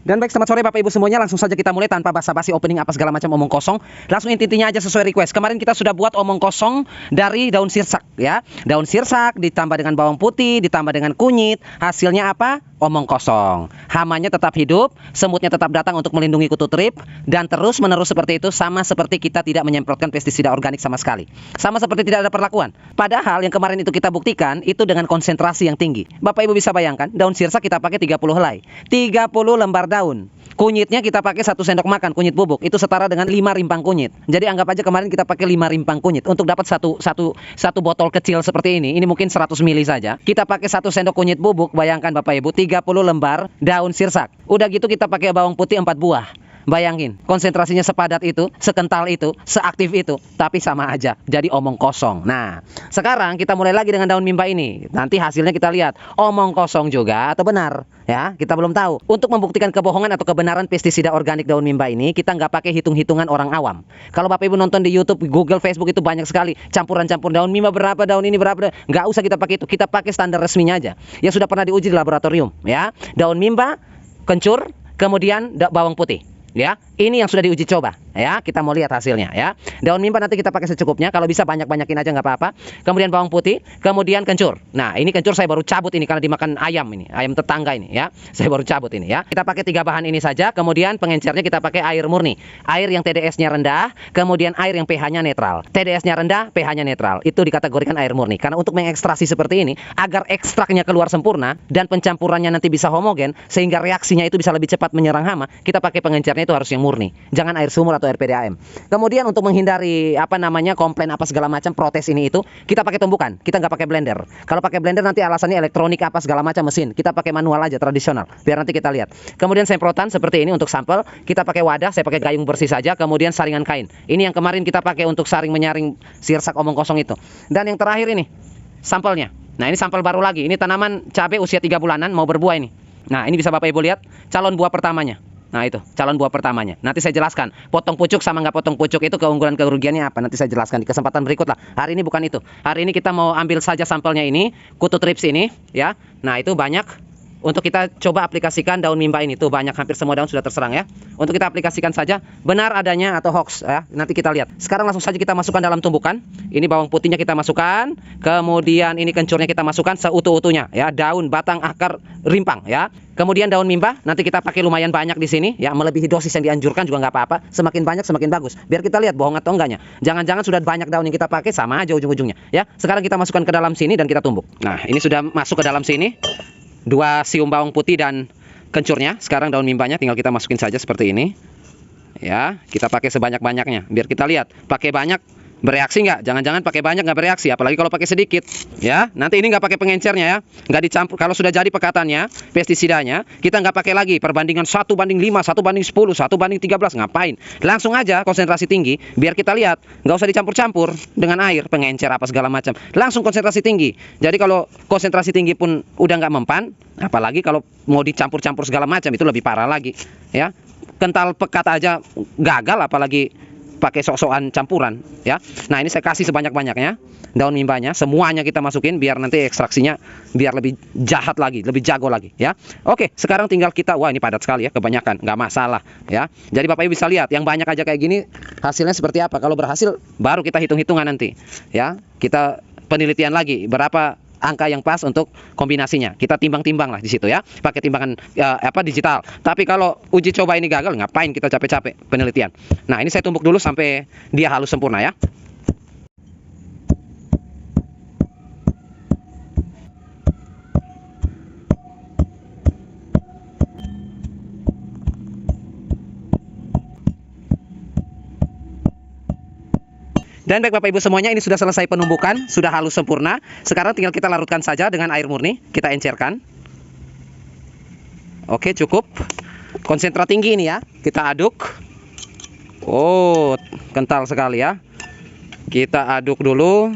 Dan baik, selamat sore Bapak Ibu semuanya. Langsung saja kita mulai tanpa basa-basi, opening apa segala macam, omong kosong. Langsung intinya aja sesuai request. Kemarin kita sudah buat omong kosong dari daun sirsak ya. Daun sirsak ditambah dengan bawang putih, ditambah dengan kunyit. Hasilnya apa? Omong kosong. Hamanya tetap hidup, semutnya tetap datang untuk melindungi kutu trip, dan terus menerus seperti itu, sama seperti kita tidak menyemprotkan pestisida organik sama sekali. Sama seperti tidak ada perlakuan. Padahal yang kemarin itu kita buktikan itu dengan konsentrasi yang tinggi. Bapak Ibu bisa bayangkan, daun sirsak kita pakai 30 helai. 30 lembar daun. Kunyitnya kita pakai 1 sendok makan kunyit bubuk. Itu setara dengan 5 rimpang kunyit. Jadi anggap aja kemarin kita pakai 5 rimpang kunyit untuk dapat satu botol kecil seperti ini. Ini mungkin 100 ml saja. Kita pakai 1 sendok kunyit bubuk. Bayangkan Bapak Ibu, 30 lembar daun sirsak. Udah gitu kita pakai bawang putih 4 buah. Bayangin, konsentrasinya sepadat itu, sekental itu, seaktif itu, tapi sama aja, jadi omong kosong. Nah, sekarang kita mulai lagi dengan daun mimba ini. Nanti hasilnya kita lihat, omong kosong juga atau benar, ya, kita belum tahu. Untuk membuktikan kebohongan atau kebenaran pestisida organik daun mimba ini, kita nggak pakai hitung-hitungan orang awam. Kalau Bapak Ibu nonton di YouTube, Google, Facebook itu banyak sekali campuran-campur daun mimba berapa, daun ini berapa, nggak usah kita pakai itu. Kita pakai standar resminya aja, yang sudah pernah diuji di laboratorium, ya. Daun mimba, kencur, kemudian bawang putih. Ya, ini yang sudah diuji coba. Ya, kita mau lihat hasilnya ya. Daun mimba nanti kita pakai secukupnya. Kalau bisa banyak-banyakin aja nggak apa-apa. Kemudian bawang putih, kemudian kencur. Nah, ini kencur saya baru cabut ini karena dimakan ayam ini, ayam tetangga ini ya. Saya baru cabut ini ya. Kita pakai 3 bahan ini saja. Kemudian pengencernya kita pakai air murni. Air yang TDS-nya rendah, kemudian air yang pH-nya netral. TDS-nya rendah, pH-nya netral. Itu dikategorikan air murni. Karena untuk mengekstraksi seperti ini, agar ekstraknya keluar sempurna dan pencampurannya nanti bisa homogen sehingga reaksinya itu bisa lebih cepat menyerang hama, kita pakai pengencernya itu harus yang murni. Jangan air sumur atau air PDAM. Kemudian untuk menghindari komplain apa segala macam protes ini itu, kita pakai tumbukan. Kita nggak pakai blender. Kalau pakai blender nanti alasannya elektronik apa segala macam mesin. Kita pakai manual aja tradisional. Biar nanti kita lihat. Kemudian semprotan seperti ini untuk sampel. Kita pakai wadah. Saya pakai gayung bersih saja. Kemudian saringan kain. Ini yang kemarin kita pakai untuk saring menyaring sirsak omong kosong itu. Dan yang terakhir ini sampelnya. Nah, ini sampel baru lagi. Ini tanaman cabai usia 3 bulanan mau berbuah ini. Nah, ini bisa Bapak Ibu lihat calon buah pertamanya. Nah, itu calon buah pertamanya. Nanti saya jelaskan potong pucuk sama nggak potong pucuk itu keunggulan kerugiannya apa. Nanti saya jelaskan di kesempatan berikut lah. Hari ini bukan itu. Hari ini kita mau ambil saja sampelnya ini, kutu trips ini ya. Nah, itu banyak. Untuk kita coba aplikasikan daun mimba ini. Tuh banyak, hampir semua daun sudah terserang ya. Untuk kita aplikasikan saja benar adanya atau hoax ya. Nanti kita lihat. Sekarang langsung saja kita masukkan dalam tumbukan. Ini bawang putihnya kita masukkan. Kemudian ini kencurnya kita masukkan seutuh-utuhnya ya. Daun, batang, akar, rimpang ya. Kemudian daun mimba nanti kita pakai lumayan banyak di sini ya, melebihi dosis yang dianjurkan juga nggak apa-apa. Semakin banyak semakin bagus. Biar kita lihat bohong atau enggaknya. Jangan-jangan sudah banyak daun yang kita pakai sama aja ujung-ujungnya ya. Sekarang kita masukkan ke dalam sini dan kita tumbuk. Nah, ini sudah masuk ke dalam sini. 2 siung bawang putih dan kencurnya. Sekarang daun mimbanya tinggal kita masukin saja seperti ini. Ya, kita pakai sebanyak-banyaknya. Biar kita lihat, pakai banyak bereaksi nggak? Jangan-jangan pakai banyak nggak bereaksi, apalagi kalau pakai sedikit. Ya, nanti ini nggak pakai pengencernya ya, nggak dicampur. Kalau sudah jadi pekatannya, pestisidanya, kita nggak pakai lagi perbandingan 1:5, 1:10, 1:13. Ngapain? Langsung aja konsentrasi tinggi, biar kita lihat. Nggak usah dicampur-campur dengan air, pengencer apa segala macam. Langsung konsentrasi tinggi. Jadi kalau konsentrasi tinggi pun udah nggak mempan, apalagi kalau mau dicampur-campur segala macam, itu lebih parah lagi. Ya, kental pekat aja gagal, apalagi pakai sok-sokan campuran ya. Nah, ini saya kasih sebanyak-banyaknya daun mimbanya, semuanya kita masukin biar nanti ekstraksinya biar lebih jahat lagi, lebih jago lagi ya. Oke, sekarang tinggal kita, wah ini padat sekali ya, kebanyakan, nggak masalah ya. Jadi Bapak Ibu bisa lihat, yang banyak aja kayak gini hasilnya seperti apa. Kalau berhasil baru kita hitung-hitungan nanti ya. Kita penelitian lagi berapa angka yang pas untuk kombinasinya. Kita timbang-timbang lah di situ ya, pakai timbangan digital. Tapi kalau uji coba ini gagal, ngapain kita capek-capek penelitian. Nah, ini saya tumbuk dulu sampai dia halus sempurna ya. Dan baik Bapak Ibu semuanya, ini sudah selesai penumbukan, sudah halus sempurna. Sekarang tinggal kita larutkan saja dengan air murni, kita encerkan. Oke, cukup. Konsentrat tinggi ini ya, kita aduk. Oh, kental sekali ya. Kita aduk dulu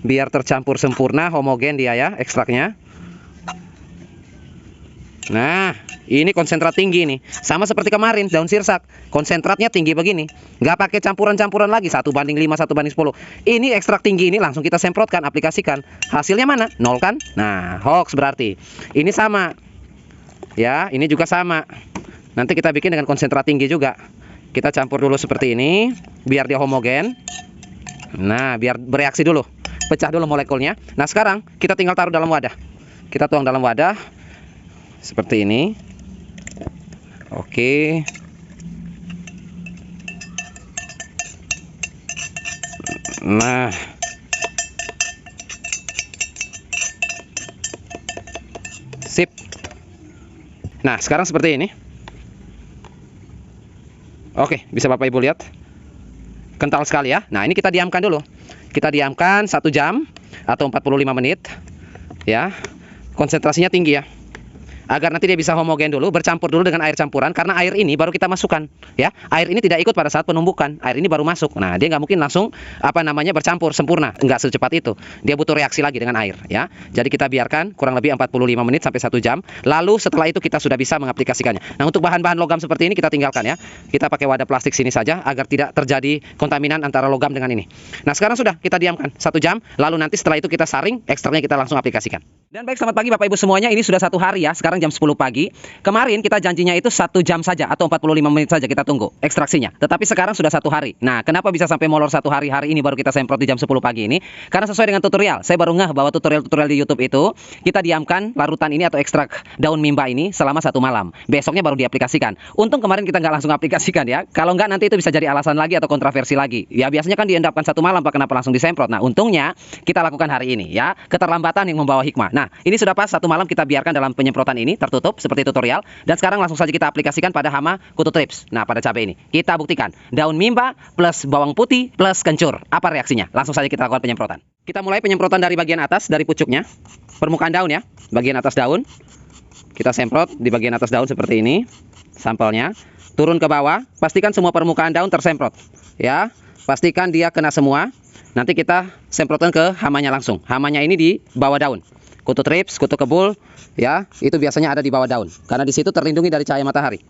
biar tercampur sempurna, homogen dia ya, ekstraknya. Nah, ini konsentrat tinggi nih. Sama seperti kemarin daun sirsak, konsentratnya tinggi begini. Nggak pakai campuran-campuran lagi 1:5, 1:10. Ini ekstrak tinggi ini langsung kita semprotkan, aplikasikan. Hasilnya mana? 0 kan? Nah, hoax berarti. Ini sama. Ya, ini juga sama. Nanti kita bikin dengan konsentrat tinggi juga. Kita campur dulu seperti ini, biar dia homogen. Nah, biar bereaksi dulu. Pecah dulu molekulnya. Nah, sekarang kita tinggal taruh dalam wadah. Kita tuang dalam wadah. Seperti ini. Oke. Nah. Sip. Nah, sekarang seperti ini. Oke, bisa Bapak Ibu lihat. Kental sekali ya. Nah, ini kita diamkan dulu. Kita diamkan 1 jam atau 45 menit. Ya. Konsentrasinya tinggi ya. Agar nanti dia bisa homogen dulu, bercampur dulu dengan air campuran, karena air ini baru kita masukkan, ya. Air ini tidak ikut pada saat penumbukan, air ini baru masuk. Nah, dia nggak mungkin langsung bercampur sempurna, nggak secepat itu. Dia butuh reaksi lagi dengan air, ya. Jadi kita biarkan kurang lebih 45 menit sampai 1 jam. Lalu setelah itu kita sudah bisa mengaplikasikannya. Nah, untuk bahan-bahan logam seperti ini kita tinggalkan ya. Kita pakai wadah plastik sini saja agar tidak terjadi kontaminan antara logam dengan ini. Nah, sekarang sudah kita diamkan 1 jam, lalu nanti setelah itu kita saring, ekstraknya kita langsung aplikasikan. Dan baik, selamat pagi Bapak Ibu semuanya. Ini sudah 1 hari ya. Sekarang jam 10 pagi. Kemarin kita janjinya itu 1 jam saja atau 45 menit saja kita tunggu ekstraksinya. Tetapi sekarang sudah 1 hari. Nah, kenapa bisa sampai molor 1 hari? Hari ini baru kita semprot di jam 10 pagi ini? Karena sesuai dengan tutorial. Saya baru ngeh bahwa tutorial-tutorial di YouTube itu kita diamkan larutan ini atau ekstrak daun mimba ini selama 1 malam. Besoknya baru diaplikasikan. Untung kemarin kita nggak langsung aplikasikan ya. Kalau nggak nanti itu bisa jadi alasan lagi atau kontroversi lagi. Ya biasanya kan diendapkan 1 malam, Pak, kenapa langsung disemprot? Nah, untungnya kita lakukan hari ini ya. Keterlambatan yang membawa hikmah. Nah, ini sudah pas 1 malam kita biarkan dalam penyemprotan ini tertutup seperti tutorial, dan sekarang langsung saja kita aplikasikan pada hama kutu trips. Nah, pada cabai ini kita buktikan daun mimba plus bawang putih plus kencur. Apa reaksinya? Langsung saja kita lakukan penyemprotan. Kita mulai penyemprotan dari bagian atas, dari pucuknya, permukaan daun ya, bagian atas daun. Kita semprot di bagian atas daun seperti ini, sampelnya. Turun ke bawah, pastikan semua permukaan daun tersemprot ya, pastikan dia kena semua. Nanti kita semprotkan ke hamanya langsung. Hamanya ini di bawah daun. Kutu trips, kutu kebul, ya, itu biasanya ada di bawah daun, karena di situ terlindungi dari cahaya matahari.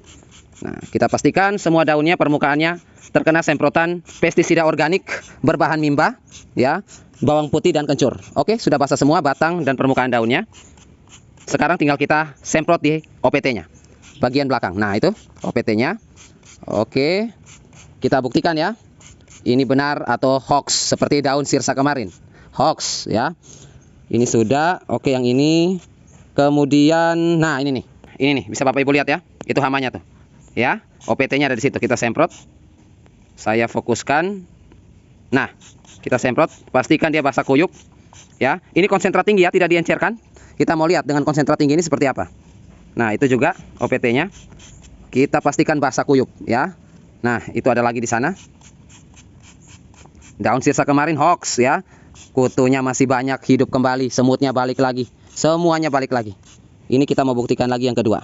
Nah, kita pastikan semua daunnya, permukaannya terkena semprotan pestisida organik berbahan mimba, ya, bawang putih dan kencur. Oke, sudah basah semua batang dan permukaan daunnya. Sekarang tinggal kita semprot di OPT-nya, bagian belakang. Nah, itu OPT-nya. Oke, kita buktikan ya, ini benar atau hoax seperti daun sirsa kemarin. Hoax ya. Ini sudah, oke, yang ini. Kemudian, nah ini nih, bisa Bapak Ibu lihat ya, itu hamanya tuh, ya, OPT-nya ada di situ. Kita semprot, saya fokuskan. Nah, kita semprot, pastikan dia basah kuyup, ya. Ini konsentrat tinggi ya, tidak diencerkan. Kita mau lihat dengan konsentrat tinggi ini seperti apa. Nah, itu juga OPT-nya. Kita pastikan basah kuyup, ya. Nah, itu ada lagi di sana. Daun sirsa kemarin hoax ya. Kutunya masih banyak, hidup kembali, semutnya balik lagi, semuanya balik lagi. Ini kita mau buktikan lagi yang kedua.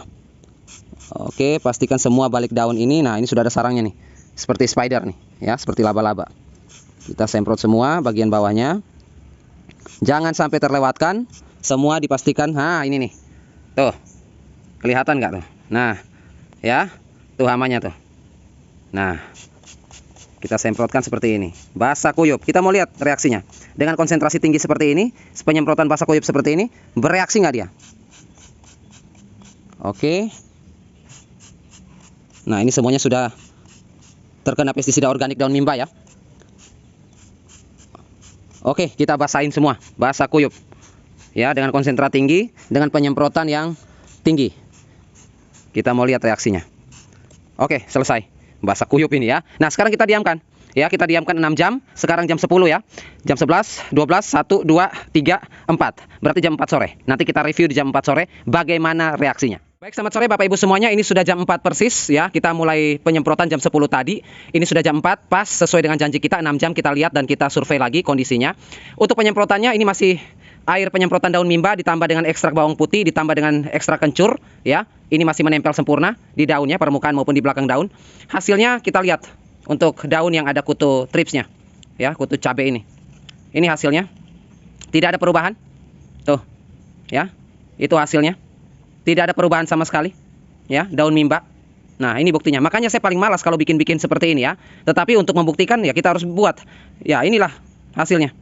Oke, pastikan semua balik daun ini. Nah, ini sudah ada sarangnya nih, seperti spider nih ya, seperti laba-laba. Kita semprot semua bagian bawahnya, jangan sampai terlewatkan. Semua dipastikan. Nah, ini nih, tuh, kelihatan nggak tuh? Nah, ya, tuh hamanya tuh. Nah, kita semprotkan seperti ini, basah kuyup. Kita mau lihat reaksinya. Dengan konsentrasi tinggi seperti ini, penyemprotan basah kuyup seperti ini, bereaksi nggak dia? Oke. Nah, ini semuanya sudah terkena pestisida organik daun mimba ya. Oke, kita basahin semua, basah kuyup. Ya, dengan konsentrat tinggi, dengan penyemprotan yang tinggi. Kita mau lihat reaksinya. Oke, selesai. Basah kuyup ini ya. Nah, sekarang kita diamkan. Ya, kita diamkan 6 jam. Sekarang jam 10 ya. Jam 11, 12, 1, 2, 3, 4. Berarti jam 4 sore. Nanti kita review di jam 4 sore bagaimana reaksinya. Baik, selamat sore Bapak Ibu semuanya. Ini sudah jam 4 persis ya. Kita mulai penyemprotan jam 10 tadi. Ini sudah jam 4, pas sesuai dengan janji kita. 6 jam kita lihat dan kita survei lagi kondisinya. Untuk penyemprotannya ini masih air penyemprotan daun mimba ditambah dengan ekstrak bawang putih ditambah dengan ekstrak kencur ya. Ini masih menempel sempurna di daunnya, permukaan maupun di belakang daun. Hasilnya kita lihat untuk daun yang ada kutu tripsnya ya, kutu cabai ini. Ini hasilnya. Tidak ada perubahan. Tuh. Ya. Itu hasilnya. Tidak ada perubahan sama sekali. Ya, daun mimba. Nah, ini buktinya. Makanya saya paling malas kalau bikin-bikin seperti ini ya. Tetapi untuk membuktikan ya kita harus buat. Ya, inilah hasilnya.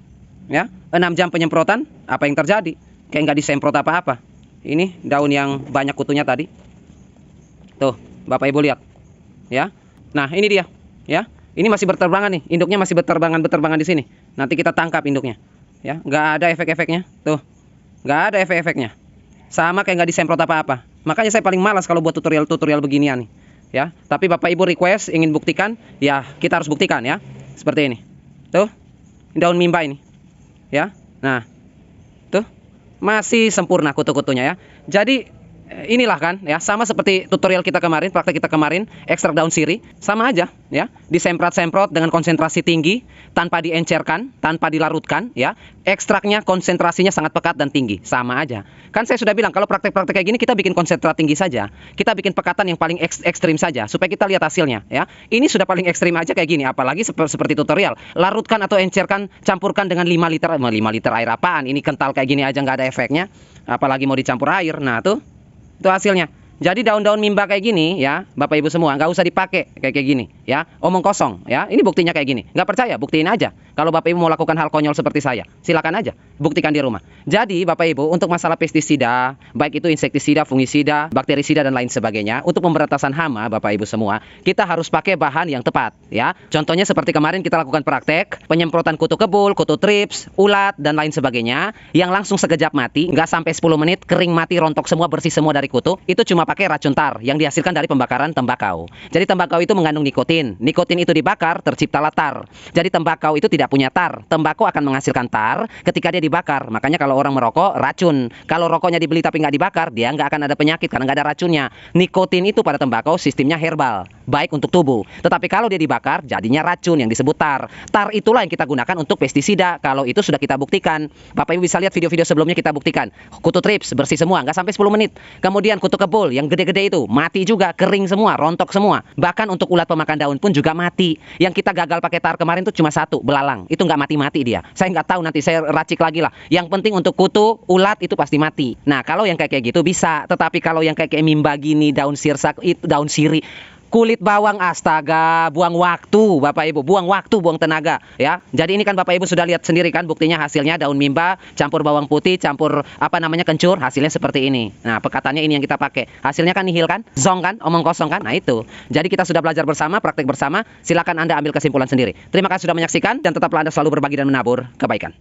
Ya, 6 jam penyemprotan, apa yang terjadi? Kayak nggak disemprot apa-apa. Ini daun yang banyak kutunya tadi. Tuh, Bapak Ibu lihat. Ya. Nah, ini dia, ya. Ini masih berterbangan nih, induknya masih berterbangan di sini. Nanti kita tangkap induknya. Ya, nggak ada efek-efeknya. Tuh. Nggak ada efek-efeknya. Sama kayak nggak disemprot apa-apa. Makanya saya paling malas kalau buat tutorial-tutorial beginian nih. Ya, tapi Bapak Ibu request ingin buktikan, ya kita harus buktikan ya. Seperti ini. Tuh. Daun mimba ini. Ya. Nah. Tuh. Masih sempurna kutu-kutunya ya. Jadi inilah kan ya, sama seperti tutorial kita kemarin, praktek kita kemarin, ekstrak daun sirih, sama aja ya, disemprot-semprot dengan konsentrasi tinggi, tanpa diencerkan, tanpa dilarutkan ya. Ekstraknya konsentrasinya sangat pekat dan tinggi, sama aja. Kan saya sudah bilang kalau praktek-praktek kayak gini kita bikin konsentrat tinggi saja, kita bikin pekatan yang paling ekstrim saja supaya kita lihat hasilnya ya. Ini sudah paling ekstrim aja kayak gini, apalagi seperti tutorial. Larutkan atau encerkan, campurkan dengan 5 liter air apaan? Ini kental kayak gini aja nggak ada efeknya, apalagi mau dicampur air. Nah, tuh. Itu hasilnya. Jadi daun-daun mimba kayak gini ya, Bapak Ibu semua, nggak usah dipakai kayak gini ya, omong kosong ya. Ini buktinya kayak gini. Nggak percaya, buktiin aja. Kalau Bapak Ibu mau lakukan hal konyol seperti saya, silakan aja, buktikan di rumah. Jadi Bapak Ibu, untuk masalah pestisida, baik itu insektisida, fungisida, bakterisida dan lain sebagainya, untuk pemberantasan hama Bapak Ibu semua, kita harus pakai bahan yang tepat ya. Contohnya seperti kemarin kita lakukan praktek penyemprotan kutu kebul, kutu trips, ulat dan lain sebagainya, yang langsung sekejap mati, nggak sampai 10 menit, kering mati, rontok semua, bersih semua dari kutu. Itu cuma pakai racun tar yang dihasilkan dari pembakaran tembakau. Jadi tembakau itu mengandung nikotin. Nikotin itu dibakar, terciptalah tar. Jadi tembakau itu tidak punya tar. Tembakau akan menghasilkan tar ketika dia dibakar. Makanya kalau orang merokok, racun. Kalau rokoknya dibeli tapi nggak dibakar, dia nggak akan ada penyakit karena nggak ada racunnya. Nikotin itu pada tembakau sistemnya herbal, baik untuk tubuh. Tetapi kalau dia dibakar, jadinya racun yang disebut tar. Tar itulah yang kita gunakan untuk pestisida. Kalau itu sudah kita buktikan. Bapak Ibu bisa lihat video-video sebelumnya kita buktikan. Kutu trips bersih semua, nggak sampai 10 menit. Kemudian kutu kebul yang gede-gede itu mati juga, kering semua, rontok semua. Bahkan untuk ulat pemakan daun pun juga mati. Yang kita gagal pakai tar kemarin itu cuma satu, belalang. Itu nggak mati-mati dia. Saya nggak tahu, nanti saya racik lagi lah. Yang penting untuk kutu, ulat itu pasti mati. Nah, kalau yang kayak gitu bisa. Tetapi kalau yang kayak mimba gini, daun sirsak, itu daun sirih, kulit bawang, astaga, buang waktu Bapak Ibu, buang waktu, buang tenaga ya. Jadi ini kan Bapak Ibu sudah lihat sendiri kan buktinya, hasilnya daun mimba campur bawang putih, campur apa namanya kencur, hasilnya seperti ini. Nah, pekatannya ini yang kita pakai. Hasilnya kan nihil kan? Zong kan? Omong kosong kan? Nah, itu. Jadi kita sudah belajar bersama, praktek bersama. Silakan Anda ambil kesimpulan sendiri. Terima kasih sudah menyaksikan dan tetaplah Anda selalu berbagi dan menabur kebaikan.